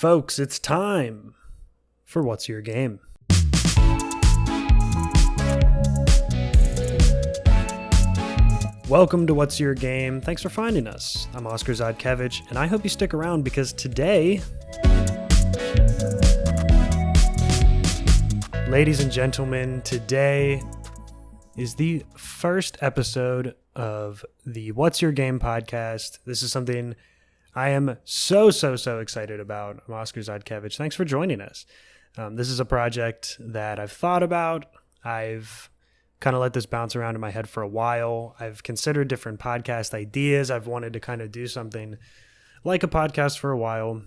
Folks, it's time for What's Your Game? Welcome to What's Your Game. Thanks for finding us. I'm Oscar Rzodkiewicz, and I hope you stick around because today, ladies and gentlemen, today is the first episode of the What's Your Game podcast. This is something I am so excited about. I'm Oscar Rzodkiewicz. Thanks for joining us. This is a project that I've thought about. I've kind of let this bounce around in my head for a while. I've considered different podcast ideas. I've wanted to kind of do something like a podcast for a while.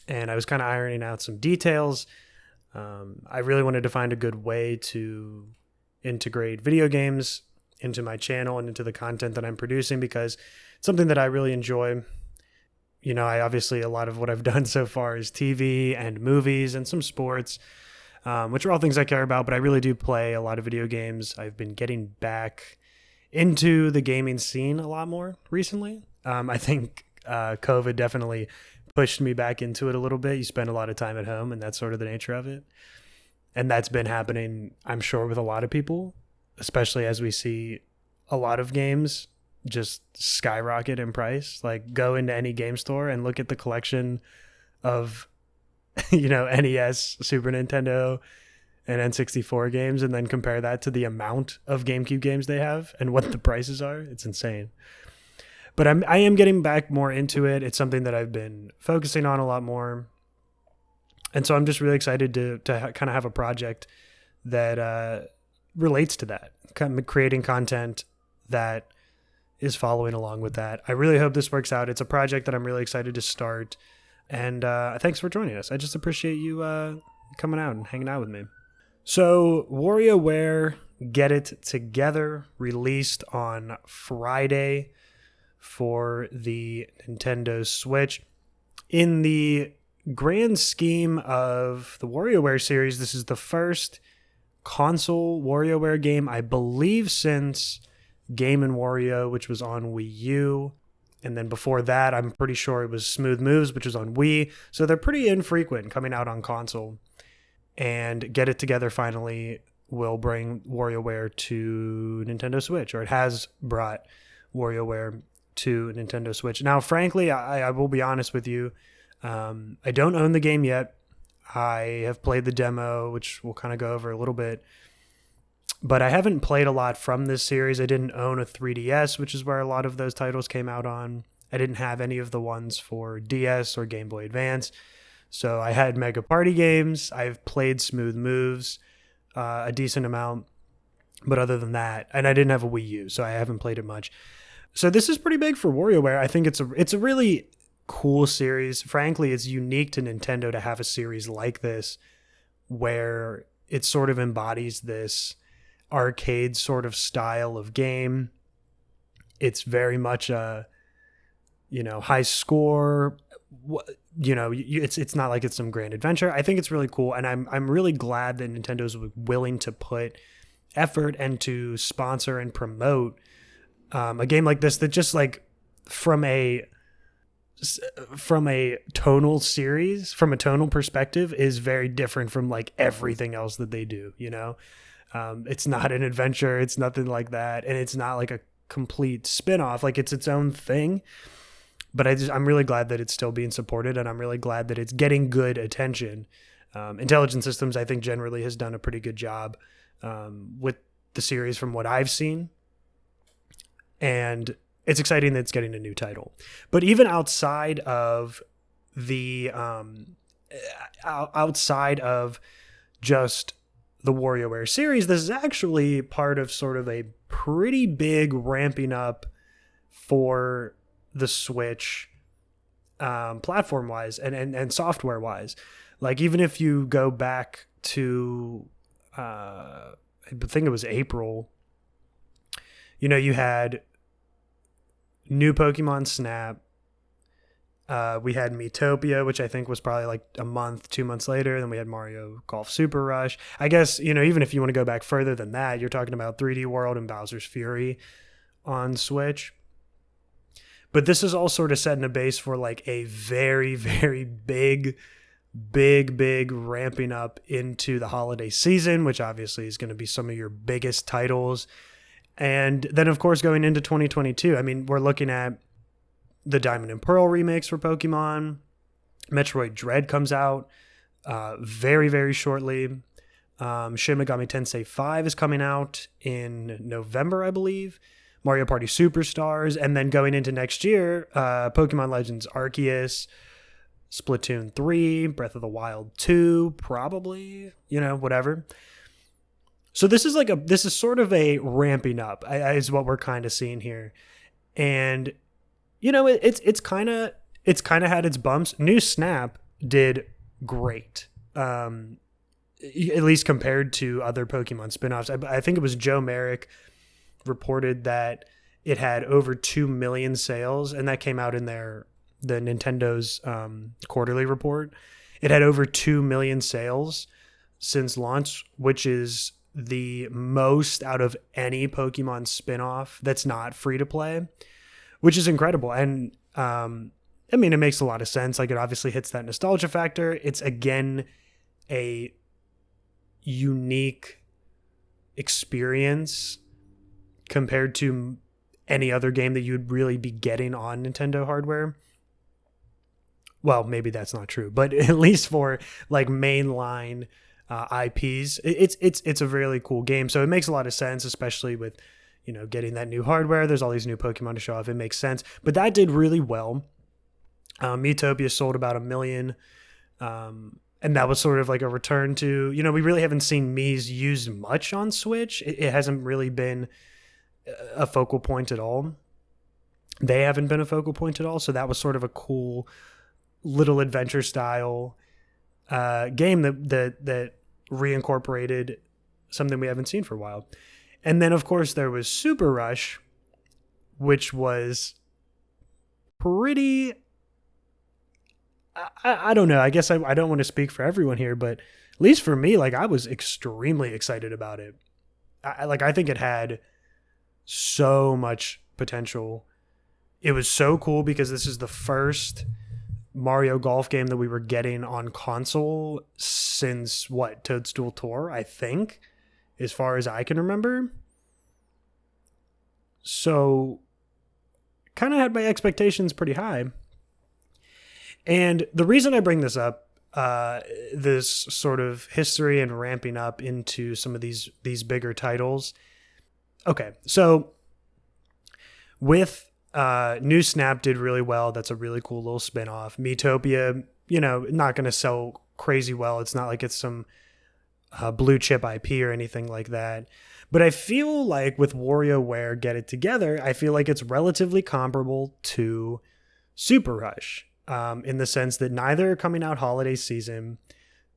And I was kind of ironing out some details. I really wanted to find a good way to integrate video games into my channel and into the content that I'm producing because it's something that I really enjoy. You know, a lot of what I've done so far is TV and movies and some sports, which are all things I care about, but I really do play a lot of video games. I've been getting back into the gaming scene a lot more recently. I think COVID definitely pushed me back into it a little bit. You spend a lot of time at home, and that's sort of the nature of it. And that's been happening, I'm sure, with a lot of people, especially as we see a lot of games just skyrocket in price. Like, go into any game store and look at the collection of, NES, Super Nintendo, and N64 games, and then compare that to the amount of GameCube games they have and what the prices are. It's insane. But I am getting back more into it. It's something that I've been focusing on a lot more. And so I'm just really excited to kind of have a project that relates to that, kind of creating content that is following along with that. I really hope this works out. It's a project that I'm really excited to start. And thanks for joining us. I just appreciate you coming out and hanging out with me. So WarioWare Get It Together released on Friday for the Nintendo Switch. In the grand scheme of the WarioWare series, this is the first console WarioWare game, I believe, since Game & Wario, which was on Wii U. And then before that, I'm pretty sure it was Smooth Moves, which was on Wii. So they're pretty infrequent coming out on console. And Get It Together finally will bring WarioWare to Nintendo Switch, or it has brought WarioWare to Nintendo Switch. Now, frankly, I will be honest with you. I don't own the game yet. I have played the demo, which we'll kind of go over a little bit. But I haven't played a lot from this series. I didn't own a 3DS, which is where a lot of those titles came out on. I didn't have any of the ones for DS or Game Boy Advance. So I had Mega Party games. I've played Smooth Moves a decent amount. But other than that, and I didn't have a Wii U, so I haven't played it much. So this is pretty big for WarioWare. I think it's a really cool series. Frankly, it's unique to Nintendo to have a series like this where it sort of embodies this arcade sort of style of game. It's very much a high score. It's not like it's some grand adventure. I think it's really cool, and I'm really glad that Nintendo's willing to put effort and to sponsor and promote a game like this that just like from a tonal series, from a tonal perspective, is very different from like everything else that they do. It's not an adventure. It's nothing like that. And it's not like a complete spin-off. Like, it's its own thing. But I'm really glad that it's still being supported, and I'm really glad that it's getting good attention. Intelligent Systems, I think, generally has done a pretty good job with the series from what I've seen. And it's exciting that it's getting a new title. But even outside of just the WarioWare series, this is actually part of sort of a pretty big ramping up for the Switch, platform-wise and software-wise. Like, even if you go back to, I think it was April, you had new Pokemon Snap. We had Miitopia, which I think was probably like a month, 2 months later. Then we had Mario Golf Super Rush. I guess, even if you want to go back further than that, you're talking about 3D World and Bowser's Fury on Switch. But this is all sort of setting a base for like a very, very big ramping up into the holiday season, which obviously is going to be some of your biggest titles. And then, of course, going into 2022, I mean, we're looking at the Diamond and Pearl remakes for Pokemon. Metroid Dread comes out very, very shortly. Shin Megami Tensei 5 is coming out in November, I believe. Mario Party Superstars. And then going into next year, Pokemon Legends Arceus, Splatoon 3, Breath of the Wild 2, probably, whatever. So this is sort of a ramping up, is what we're kind of seeing here. And, it's kind of had its bumps. New Snap did great. At least compared to other Pokemon spinoffs. I think it was Joe Merrick reported that it had over 2 million sales, and that came out in the Nintendo's quarterly report. It had over 2 million sales since launch, which is the most out of any Pokemon spinoff that's not free to play, which is incredible. And it makes a lot of sense. Like, it obviously hits that nostalgia factor. It's again a unique experience compared to any other game that you'd really be getting on Nintendo hardware. Well, maybe that's not true, but at least for like mainline IPs, it's a really cool game. So it makes a lot of sense, especially with, getting that new hardware. There's all these new Pokemon to show off. It makes sense. But that did really well. Miitopia sold about 1 million. And that was sort of like a return to, we really haven't seen Mii's used much on Switch. It hasn't really been a focal point at all. They haven't been a focal point at all. So that was sort of a cool little adventure style game that reincorporated something we haven't seen for a while. And then, of course, there was Super Rush, which was pretty... I don't know. I guess I don't want to speak for everyone here, but at least for me, like, I was extremely excited about it. I think it had so much potential. It was so cool because this is the first Mario Golf game that we were getting on console since Toadstool Tour, I think, as far as I can remember. So kind of had my expectations pretty high. And the reason I bring this up, this sort of history and ramping up into some of these bigger titles. Okay, so with New Snap did really well. That's a really cool little spinoff. Miitopia, not going to sell crazy well. It's not like it's some blue chip IP or anything like that. But I feel like with WarioWare Get It Together, I feel like it's relatively comparable to Super Rush. In the sense that neither are coming out holiday season.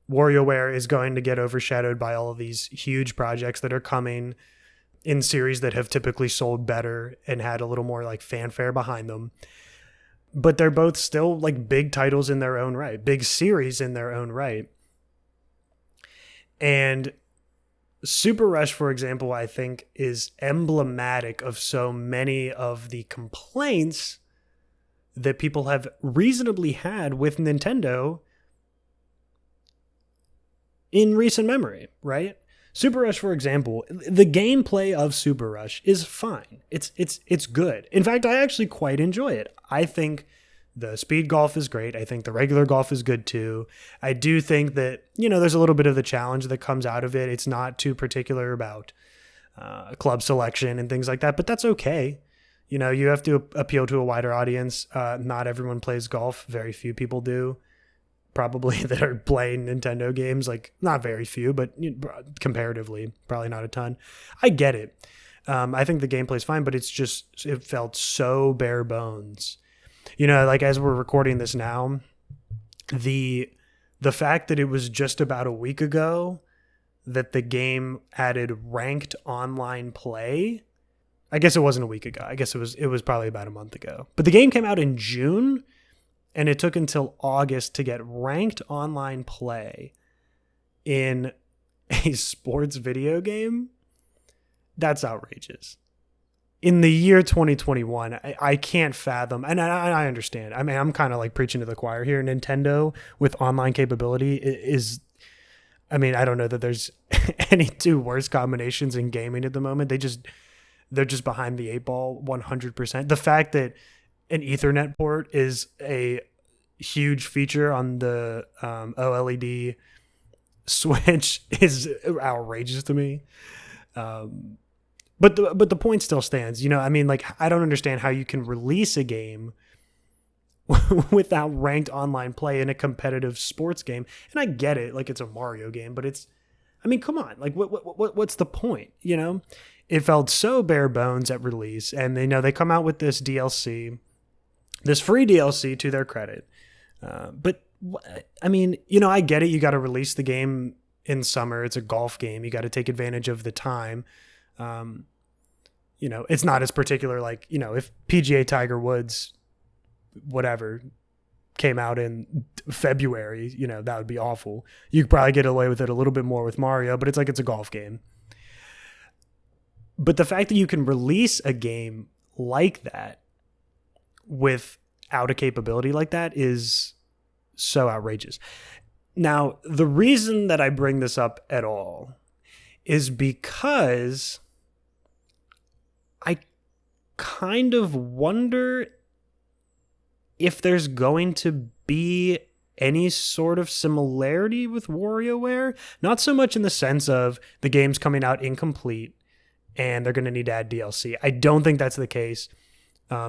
WarioWare is going to get overshadowed by all of these huge projects that are coming in series that have typically sold better and had a little more like fanfare behind them. But they're both still like big titles in their own right, big series in their own right. And Super Rush, for example, I think is emblematic of so many of the complaints that people have reasonably had with Nintendo in recent memory, right? Super Rush, for example, the gameplay of Super Rush is fine. It's good. In fact, I actually quite enjoy it. I think the speed golf is great. I think the regular golf is good too. I do think that, there's a little bit of the challenge that comes out of it. It's not too particular about club selection and things like that, but that's okay. You have to appeal to a wider audience. Not everyone plays golf. Very few people do. Probably that are playing Nintendo games. Like, not very few, but comparatively, probably not a ton. I get it. I think the gameplay's fine, but it felt so bare bones. Like as we're recording this now, the fact that it was just about a week ago that the game added ranked online play. I guess it wasn't a week ago. I guess it was probably about a month ago. But the game came out in June, and it took until August to get ranked online play in a sports video game. That's outrageous. in the year 2021, I can't fathom, and I understand. I mean, I'm kind of like preaching to the choir here. Nintendo with online capability is, I mean, I don't know that there's any two worse combinations in gaming at the moment. They're just behind the eight ball 100%. The fact that an Ethernet port is a huge feature on the OLED Switch is outrageous to me. But the point still stands. You know, I mean, like, I don't understand how you can release a game without ranked online play in a competitive sports game. And I get it, like, it's a Mario game, but it's, I mean, come on, like, what's the point? You know, it felt so bare bones at release, and they come out with this DLC, this free DLC to their credit. But I mean, you know, I get it. You got to release the game in summer. It's a golf game. You got to take advantage of the time. You know, it's not as particular, like, you know, if PGA Tiger Woods, whatever, came out in February, you know, that would be awful. You could probably get away with it a little bit more with Mario, but it's like, it's a golf game. But the fact that you can release a game like that without a capability like that is so outrageous. Now, the reason that I bring this up at all is because I kind of wonder if there's going to be any sort of similarity with WarioWare. Not so much in the sense of the game's coming out incomplete and they're going to need to add DLC. I don't think that's the case.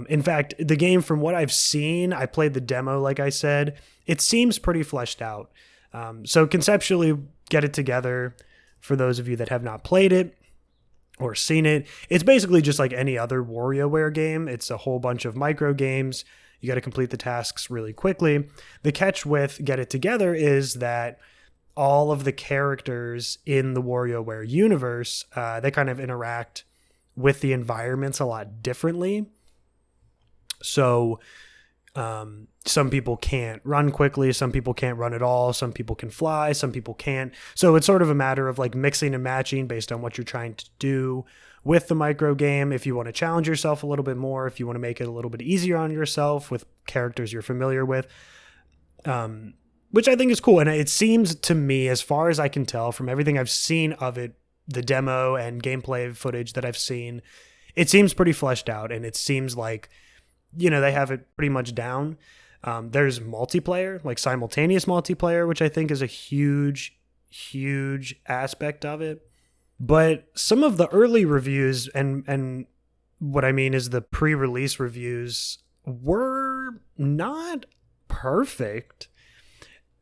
In fact, the game, from what I've seen, I played the demo, like I said, it seems pretty fleshed out. So conceptually, get it together for those of you that have not played it or seen it. It's basically just like any other WarioWare game. It's a whole bunch of micro games. You got to complete the tasks really quickly. The catch with Get It Together is that all of the characters in the WarioWare universe, they kind of interact with the environments a lot differently. So some people can't run quickly, some people can't run at all, some people can fly, some people can't. So it's sort of a matter of like mixing and matching based on what you're trying to do with the micro game. If you want to challenge yourself a little bit more, if you want to make it a little bit easier on yourself with characters you're familiar with, which I think is cool. And it seems to me, as far as I can tell from everything I've seen of it, the demo and gameplay footage that I've seen, it seems pretty fleshed out, and it seems like, you know, they have it pretty much down. There's multiplayer, like simultaneous multiplayer, which I think is a huge, huge aspect of it. But some of the early reviews, and what I mean is the pre-release reviews, were not perfect.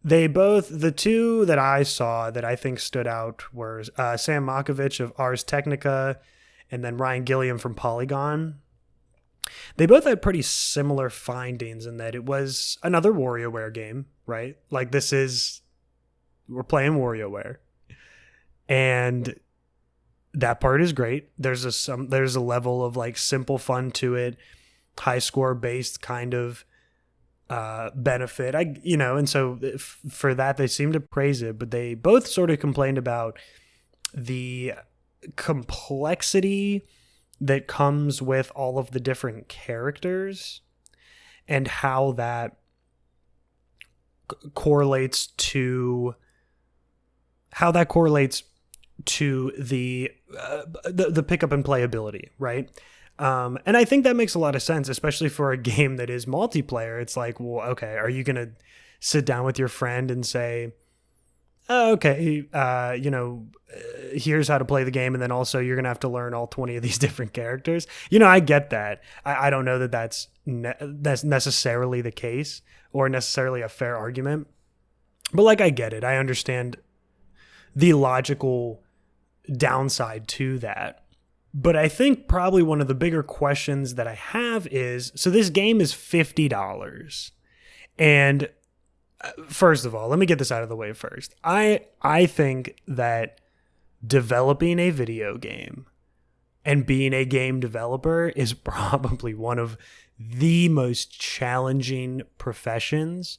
The two that I saw that I think stood out were Sam Makovich of Ars Technica and then Ryan Gilliam from Polygon. They both had pretty similar findings in that it was another WarioWare game, right? Like, we're playing WarioWare. And that part is great. There's a level of like simple fun to it, high score based kind of benefit. And so for that they seem to praise it, but they both sort of complained about the complexity that comes with all of the different characters and how that correlates to the pickup and playability, right? And I think that makes a lot of sense, especially for a game that is multiplayer. It's like, well, okay, are you going to sit down with your friend and say, oh, okay, here's how to play the game, and then also you're going to have to learn all 20 of these different characters? You know, I get that. I don't know that that's necessarily the case or necessarily a fair argument. But like, I get it. I understand the logical downside to that. But I think probably one of the bigger questions that I have is, so this game is $50. And first of all, let me get this out of the way first. I think that developing a video game and being a game developer is probably one of the most challenging professions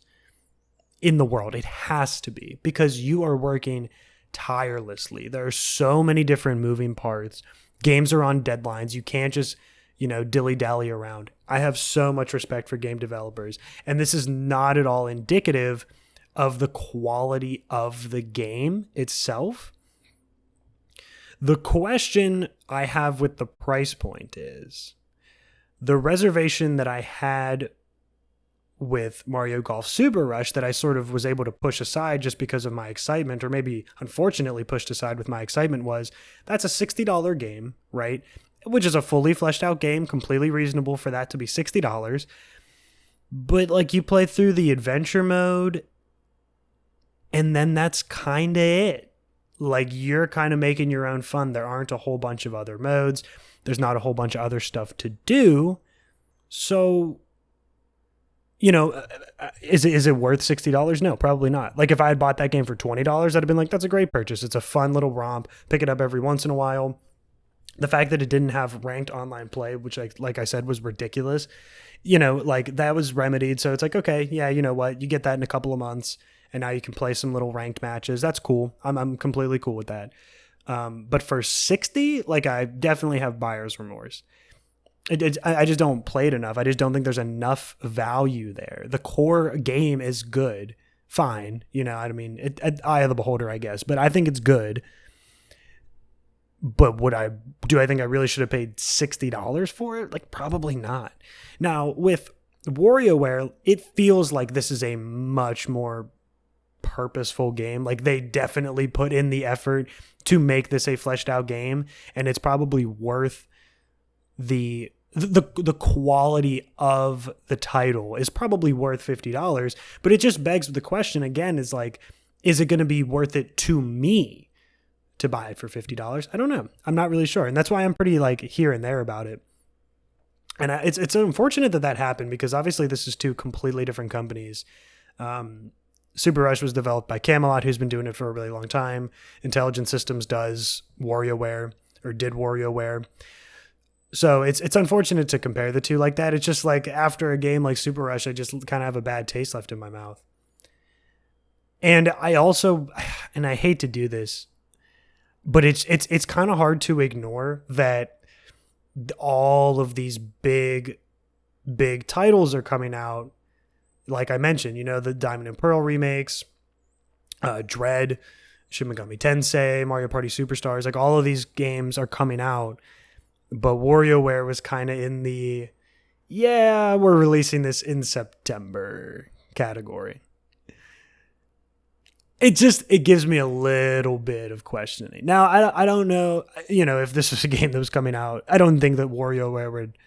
in the world. It has to be, because you are working tirelessly. There are so many different moving parts. Games are on deadlines. You can't just dilly-dally around. I have so much respect for game developers, and this is not at all indicative of the quality of the game itself. The question I have with the price point is the reservation that I had with Mario Golf Super Rush that I sort of was able to push aside just because of my excitement, or maybe unfortunately pushed aside with my excitement, was that's a $60 game, right? Which is a fully fleshed out game, completely reasonable for that to be $60. But like, you play through the adventure mode and then that's kind of it. Like, you're kind of making your own fun. There aren't a whole bunch of other modes. There's not a whole bunch of other stuff to do. So, is it worth $60? No, probably not. Like, if I had bought that game for $20, I'd have been like, that's a great purchase. It's a fun little romp. Pick it up every once in a while. The fact that it didn't have ranked online play, which like I said was ridiculous, like, that was remedied. So it's like, okay, yeah, you know what? You get that in a couple of months, and now you can play some little ranked matches. That's cool. I'm completely cool with that. But for 60, like, I definitely have buyer's remorse. I just don't play it enough. I just don't think there's enough value there. The core game is good, fine. I mean, eye of the beholder, I guess. But I think it's good. But do I think I really should have paid $60 for it? Like, probably not. Now, with WarioWare, it feels like this is a much more purposeful game. Like, they definitely put in the effort to make this a fleshed out game, and it's probably worth the quality of the title is probably worth $50. But it just begs the question again, is like, is it going to be worth it to me to buy it for $50? I don't know. I'm not really sure. And that's why I'm pretty like here and there about it. And it's unfortunate that happened, because obviously this is two completely different companies. Super Rush was developed by Camelot, who's been doing it for a really long time. Intelligent Systems does WarioWare, or did WarioWare. So it's unfortunate to compare the two like that. It's just like, after a game like Super Rush, I just kind of have a bad taste left in my mouth. And I also, and I hate to do this, but it's kind of hard to ignore that all of these big titles are coming out. Like I mentioned, the Diamond and Pearl remakes, Dread, Shin Megami Tensei, Mario Party Superstars, like, all of these games are coming out. But WarioWare was kind of in the, yeah, we're releasing this in September category. It gives me a little bit of questioning. Now, I don't know, if this was a game that was coming out, I don't think that WarioWare would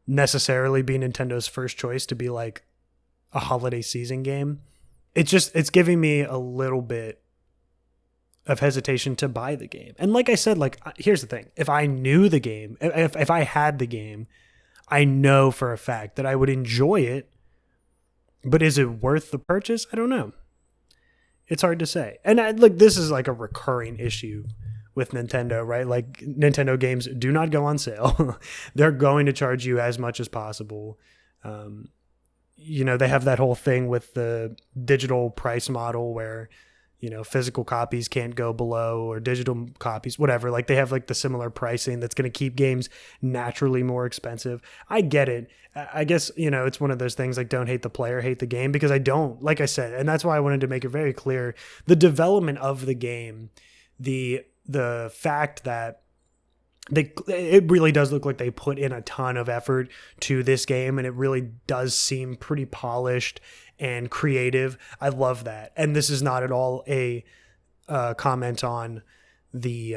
necessarily be Nintendo's first choice to be like a holiday season game. It's giving me a little bit of hesitation to buy the game. And like I said, like, here's the thing. If I knew the game, if I had the game, I know for a fact that I would enjoy it. But is it worth the purchase? I don't know. It's hard to say. And this is like a recurring issue with Nintendo, right? Like, Nintendo games do not go on sale. They're going to charge you as much as possible. They have that whole thing with the digital price model where, physical copies can't go below, or digital copies, whatever. Like, they have like the similar pricing that's going to keep games naturally more expensive. I get it. I guess, it's one of those things like, don't hate the player, hate the game, because I don't, like I said, and that's why I wanted to make it very clear. The development of the game, the fact that it really does look like they put in a ton of effort to this game, and it really does seem pretty polished and creative. I love that. And this is not at all a comment on the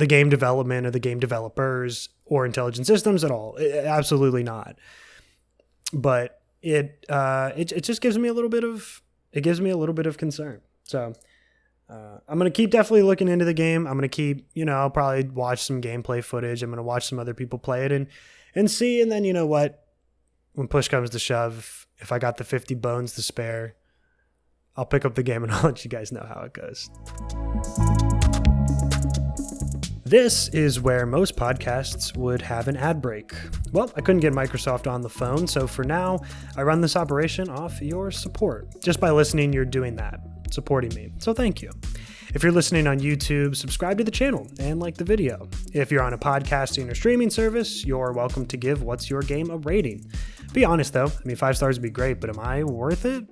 game development or the game developers or Intelligent Systems at all. Absolutely not. But it just gives me a little bit of concern. So I'm going to keep definitely looking into the game. I'm going to keep, I'll probably watch some gameplay footage. I'm going to watch some other people play it and see. And then, you know what? When push comes to shove, if I got the 50 bones to spare, I'll pick up the game and I'll let you guys know how it goes. This is where most podcasts would have an ad break. Well, I couldn't get Microsoft on the phone, so for now, I run this operation off your support. Just by listening, you're doing that, supporting me. So thank you. If you're listening on YouTube, subscribe to the channel and like the video. If you're on a podcasting or streaming service, you're welcome to give What's Your Game a rating. Be honest though, 5 stars would be great, but am I worth it?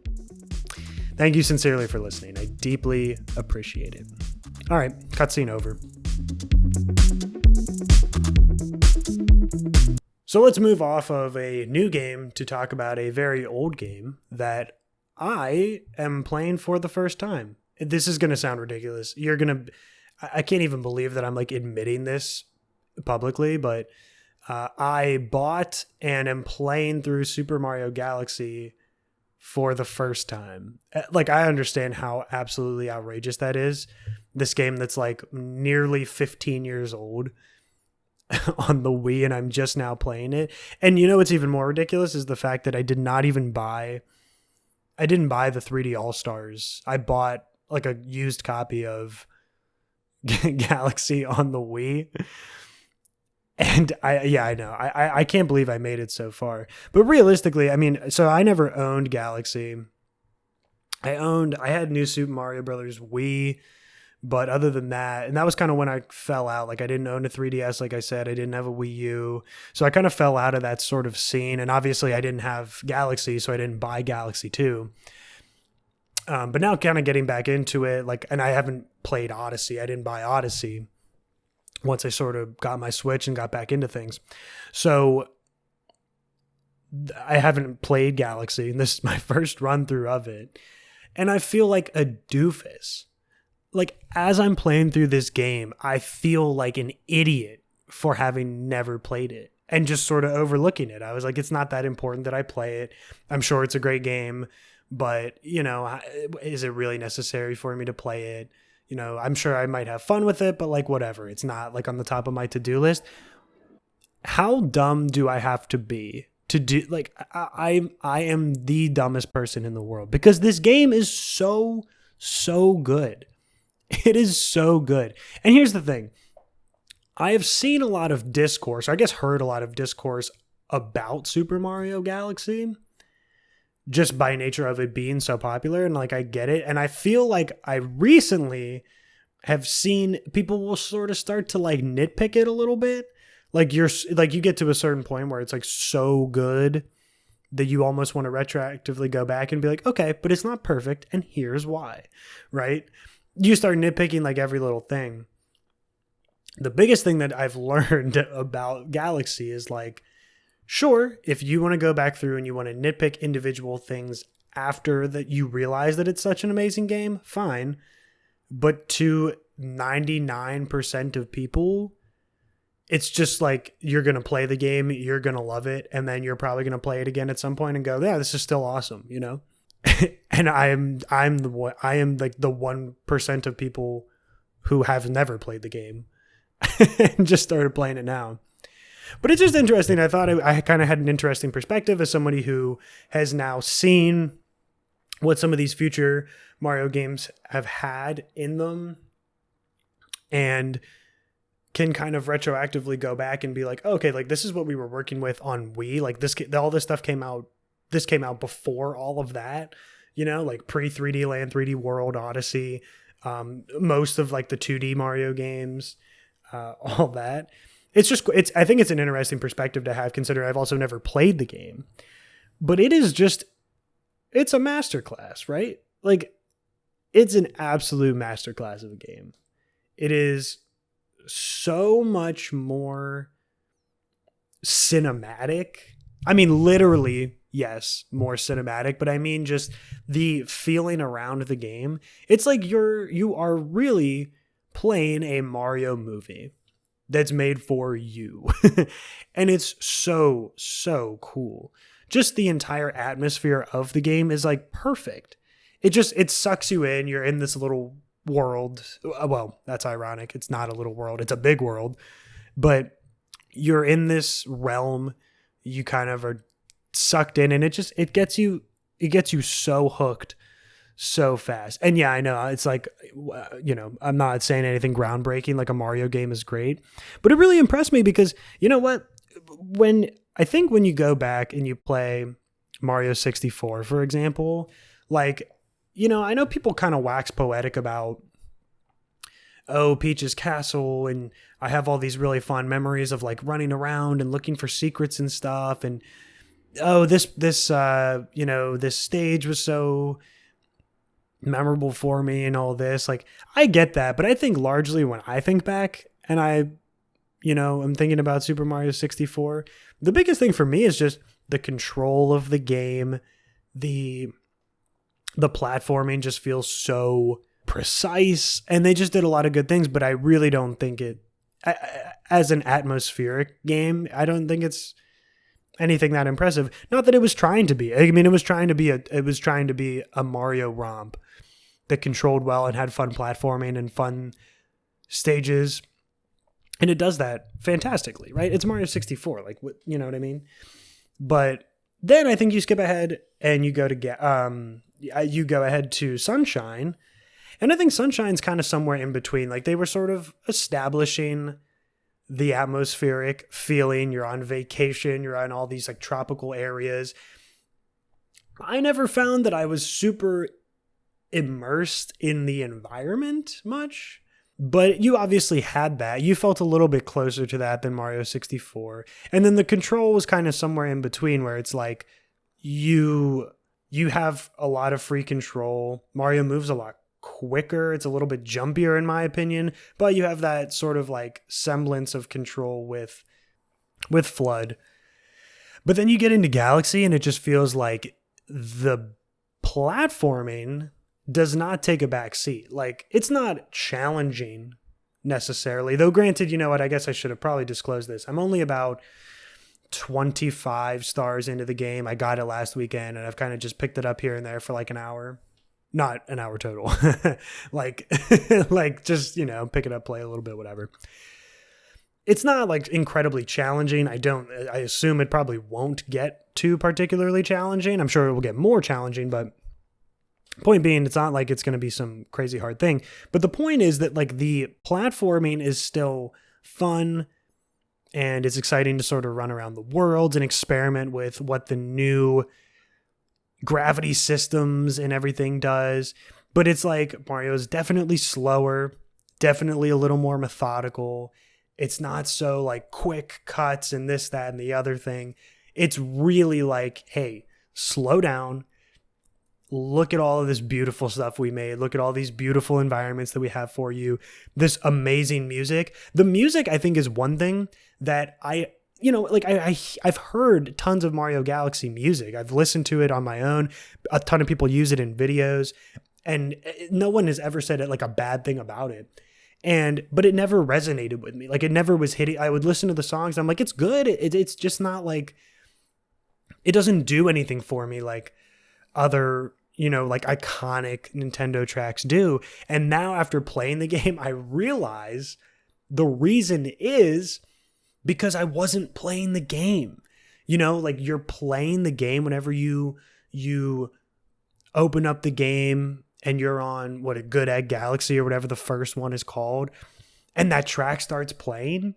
Thank you sincerely for listening. I deeply appreciate it. All right, cutscene over. So let's move off of a new game to talk about a very old game that I am playing for the first time. This is going to sound ridiculous. I can't even believe that I'm like admitting this publicly, but I bought and am playing through Super Mario Galaxy for the first time. Like, I understand how absolutely outrageous that is. This game that's like nearly 15 years old on the Wii, and I'm just now playing it. And you know what's even more ridiculous is the fact that I didn't buy the 3D All-Stars. I bought like a used copy of Galaxy on the Wii. And I know. I can't believe I made it so far. But realistically, so I never owned Galaxy. I had New Super Mario Brothers Wii, but other than that, and that was kind of when I fell out. Like, I didn't own a 3DS, like I said. I didn't have a Wii U. So I kind of fell out of that sort of scene. And obviously I didn't have Galaxy, so I didn't buy Galaxy 2. But now kind of getting back into it, and I haven't played Odyssey. I didn't buy Odyssey once I sort of got my Switch and got back into things. So I haven't played Galaxy, and this is my first run through of it. And I feel like a doofus. Like, as I'm playing through this game, I feel like an idiot for having never played it and just sort of overlooking it. I was like, it's not that important that I play it. I'm sure it's a great game, but, is it really necessary for me to play it? I'm sure I might have fun with it, but like, whatever. It's not like on the top of my to-do list. How dumb do I have to be to do, I am the dumbest person in the world, because this game is so good. It is so good. And here's the thing. I have seen a lot of discourse, or I guess heard a lot of discourse about Super Mario Galaxy, just by nature of it being so popular, and I get it. And I feel like I recently have seen people will sort of start to nitpick it a little bit. You get to a certain point where it's so good that you almost want to retroactively go back and be like, okay, but it's not perfect, and here's why, right? You start nitpicking every little thing. The biggest thing that I've learned about Galaxy is sure, if you want to go back through and you want to nitpick individual things after that you realize that it's such an amazing game, fine. But to 99% of people, it's just you're going to play the game, you're going to love it, and then you're probably going to play it again at some point and go, yeah, this is still awesome, And I am the 1% of people who have never played the game and just started playing it now. But it's just interesting. I thought I kind of had an interesting perspective as somebody who has now seen what some of these future Mario games have had in them, and can kind of retroactively go back and be like, okay, this is what we were working with on Wii. All this stuff came out. This came out before all of that, pre 3D Land, 3D World, Odyssey, most of the 2D Mario games, all that. I think it's an interesting perspective to have, considering I've also never played the game, but it's a masterclass, right? It's an absolute masterclass of a game. It is so much more cinematic. Literally, yes, more cinematic, but just the feeling around the game. It's you are really playing a Mario movie that's made for you. And it's so cool. Just the entire atmosphere of the game is perfect. It sucks you in. You're in this little world. Well, that's ironic. It's not a little world. It's a big world. But you're in this realm. You kind of are sucked in, and it gets you so hooked so fast. And yeah, I know it's I'm not saying anything groundbreaking, a Mario game is great, but it really impressed me because you know what, when you go back and you play Mario 64, for example, I know people kind of wax poetic about oh, Peach's castle, and I have all these really fond memories of like running around and looking for secrets and stuff, and oh, this stage was so memorable for me and all this. Like, I get that, but I think largely when I think back and I'm thinking about Super Mario 64, the biggest thing for me is just the control of the game. The platforming just feels so precise, and they just did a lot of good things, but I really don't think as an atmospheric game, I don't think it's anything that impressive. Not that it was trying to be. I mean, it was trying to be a Mario romp that controlled well and had fun platforming and fun stages. And it does that fantastically, right? It's Mario 64, like, you know what I mean? But then I think you skip ahead and you go ahead to Sunshine. And I think Sunshine's kind of somewhere in between. Like, they were sort of establishing the atmospheric feeling. You're on vacation. You're on all these like tropical areas. I never found that I was super immersed in the environment much, but you obviously had that. You felt a little bit closer to that than Mario 64. And then the control was kind of somewhere in between, where it's like you have a lot of free control. Mario moves a lot quicker. It's a little bit jumpier in my opinion, but you have that sort of like semblance of control with FLUDD. But then you get into Galaxy and it just feels like the platforming does not take a back seat. Like, it's not challenging necessarily, though granted, you know what, I guess I should have probably disclosed this. I'm only about 25 stars into the game. I got it last weekend and I've kind of just picked it up here and there for like an hour. Not an hour total. like just, pick it up, play a little bit, whatever. It's not like incredibly challenging. I assume it probably won't get too particularly challenging. I'm sure it will get more challenging, but point being, it's not like it's going to be some crazy hard thing. But the point is that like the platforming is still fun, and it's exciting to sort of run around the world and experiment with what the new gravity systems and everything does. But it's like Mario is definitely slower, definitely a little more methodical. It's not so like quick cuts and this, that, and the other thing. It's really like, hey, slow down. Look at all of this beautiful stuff we made. Look at all these beautiful environments that we have for you. This amazing music. The music, I think, is one thing that I've heard tons of Mario Galaxy music. I've listened to it on my own. A ton of people use it in videos, and no one has ever said it like a bad thing about it. But it never resonated with me. Like, it never was hitting. I would listen to the songs. I'm like, it's good. It's just not like, it doesn't do anything for me like other, like iconic Nintendo tracks do. And now after playing the game, I realize the reason is because I wasn't playing the game. Like, you're playing the game whenever you open up the game and you're on a Good Egg Galaxy or whatever the first one is called, and that track starts playing.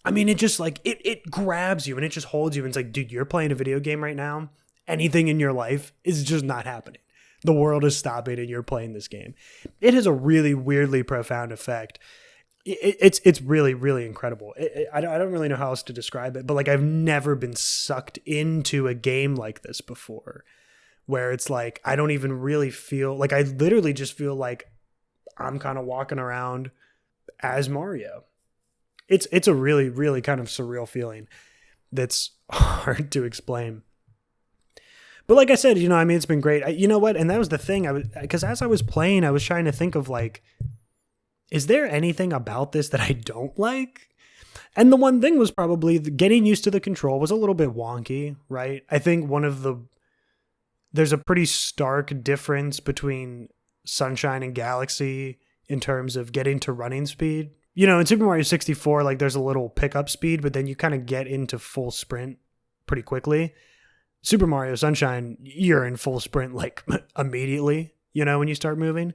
I mean, it just like, it grabs you and it just holds you. And it's like, dude, you're playing a video game right now. Anything in your life is just not happening. The world is stopping and you're playing this game. It has a really weirdly profound effect. It's really, really incredible. I don't really know how else to describe it, but like, I've never been sucked into a game like this before, where it's like, I don't even really feel like, I literally just feel like I'm kind of walking around as Mario. It's a really, really kind of surreal feeling that's hard to explain. But like I said, it's been great. You know what? And that was the thing. Because as I was playing, I was trying to think of like, is there anything about this that I don't like? And the one thing was probably getting used to the control was a little bit wonky, right? I think there's a pretty stark difference between Sunshine and Galaxy in terms of getting to running speed. In Super Mario 64, like, there's a little pickup speed, but then you kind of get into full sprint pretty quickly. Super Mario Sunshine, you're in full sprint like immediately, when you start moving.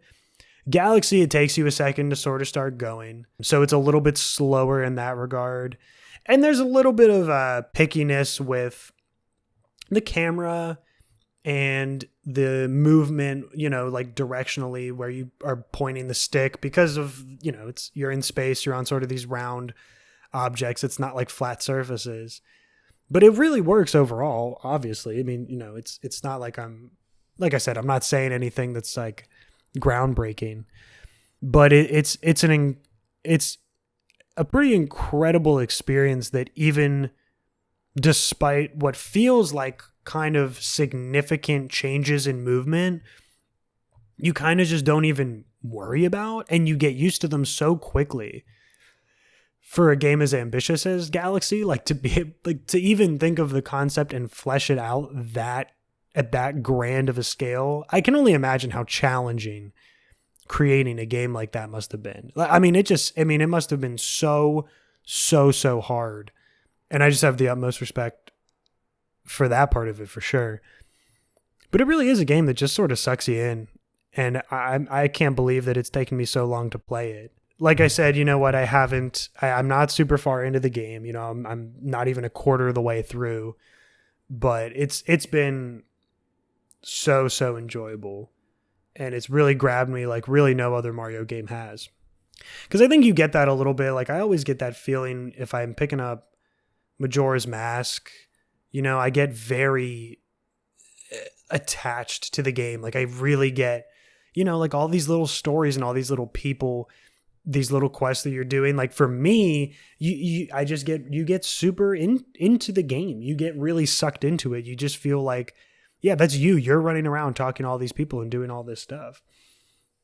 Galaxy, it takes you a second to sort of start going. So it's a little bit slower in that regard. And there's a little bit of pickiness with the camera and the movement, like directionally where you are pointing the stick because of, you're in space, you're on sort of these round objects. It's not like flat surfaces, but it really works overall. Obviously. I mean, it's not like like I said, I'm not saying anything that's like groundbreaking, but it's a pretty incredible experience that even despite what feels like kind of significant changes in movement, you kind of just don't even worry about, and you get used to them so quickly. For a game as ambitious as Galaxy, like to even think of the concept and flesh it out at that grand of a scale, I can only imagine how challenging creating a game like that must have been. I mean, it must have been so hard. And I just have the utmost respect for that part of it, for sure. But it really is a game that just sort of sucks you in. And I can't believe that it's taken me so long to play it. Like I said, you know what? I'm not super far into the game. I'm not even a quarter of the way through. But it's been so enjoyable. And it's really grabbed me like really no other Mario game has. Because I think you get that a little bit. Like I always get that feeling if I'm picking up Majora's Mask, I get very attached to the game. Like I really get, like all these little stories and all these little people, these little quests that you're doing. Like for me, you get super into the game. You get really sucked into it. You just feel like, yeah, that's you. You're running around talking to all these people and doing all this stuff.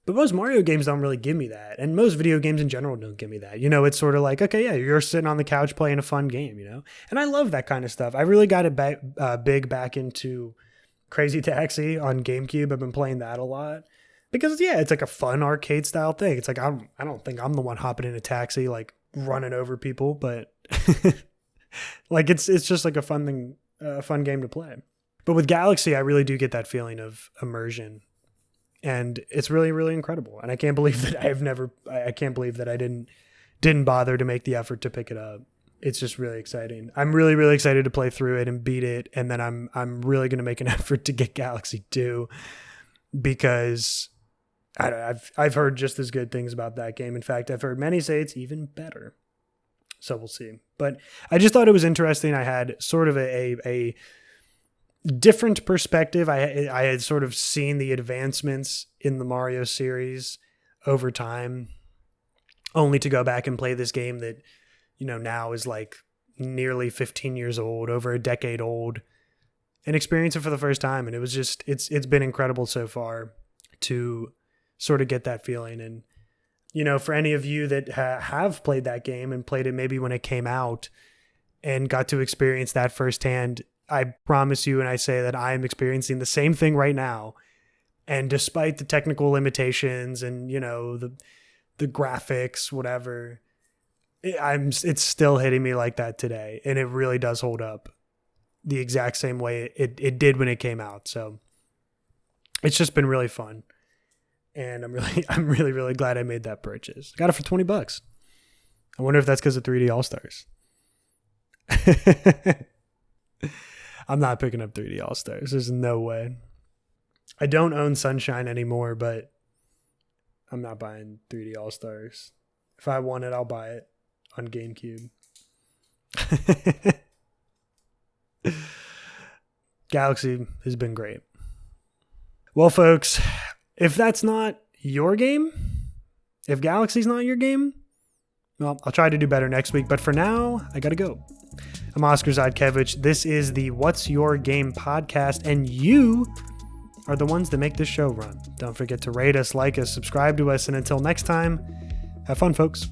But most Mario games don't really give me that. And most video games in general don't give me that. It's sort of like, okay, yeah, you're sitting on the couch playing a fun game, And I love that kind of stuff. I really got it big back into Crazy Taxi on GameCube. I've been playing that a lot. Because, yeah, it's like a fun arcade style thing. It's like, I don't think I'm the one hopping in a taxi, like running over people. But like it's just like a fun thing, a fun game to play. But with Galaxy, I really do get that feeling of immersion. And it's really, really incredible. And I can't believe that I can't believe that I didn't bother to make the effort to pick it up. It's just really exciting. I'm really, really excited to play through it and beat it. And then I'm really going to make an effort to get Galaxy 2 because I've heard just as good things about that game. In fact, I've heard many say it's even better. So we'll see. But I just thought it was interesting. I had sort of a different perspective. I had sort of seen the advancements in the Mario series over time, only to go back and play this game that, now is like nearly 15 years old, over a decade old, and experience it for the first time. And it was just, it's been incredible so far to sort of get that feeling. And, for any of you that have played that game and played it maybe when it came out and got to experience that firsthand, I promise you, and I say that I am experiencing the same thing right now. And despite the technical limitations and, the graphics, whatever, it's still hitting me like that today. And it really does hold up the exact same way it did when it came out. So it's just been really fun. And I'm really, really glad I made that purchase. Got it for $20. I wonder if that's because of 3D All-Stars. I'm not picking up 3D All-Stars. There's no way. I don't own Sunshine anymore, but I'm not buying 3D All-Stars. If I want it, I'll buy it on GameCube. Galaxy has been great. Well, folks, if that's not your game, if Galaxy's not your game, well, I'll try to do better next week. But for now, I got to go. I'm Oscar Rzodkiewicz. This is the What's Your Game podcast, and you are the ones that make this show run. Don't forget to rate us, like us, subscribe to us, and until next time, have fun, folks.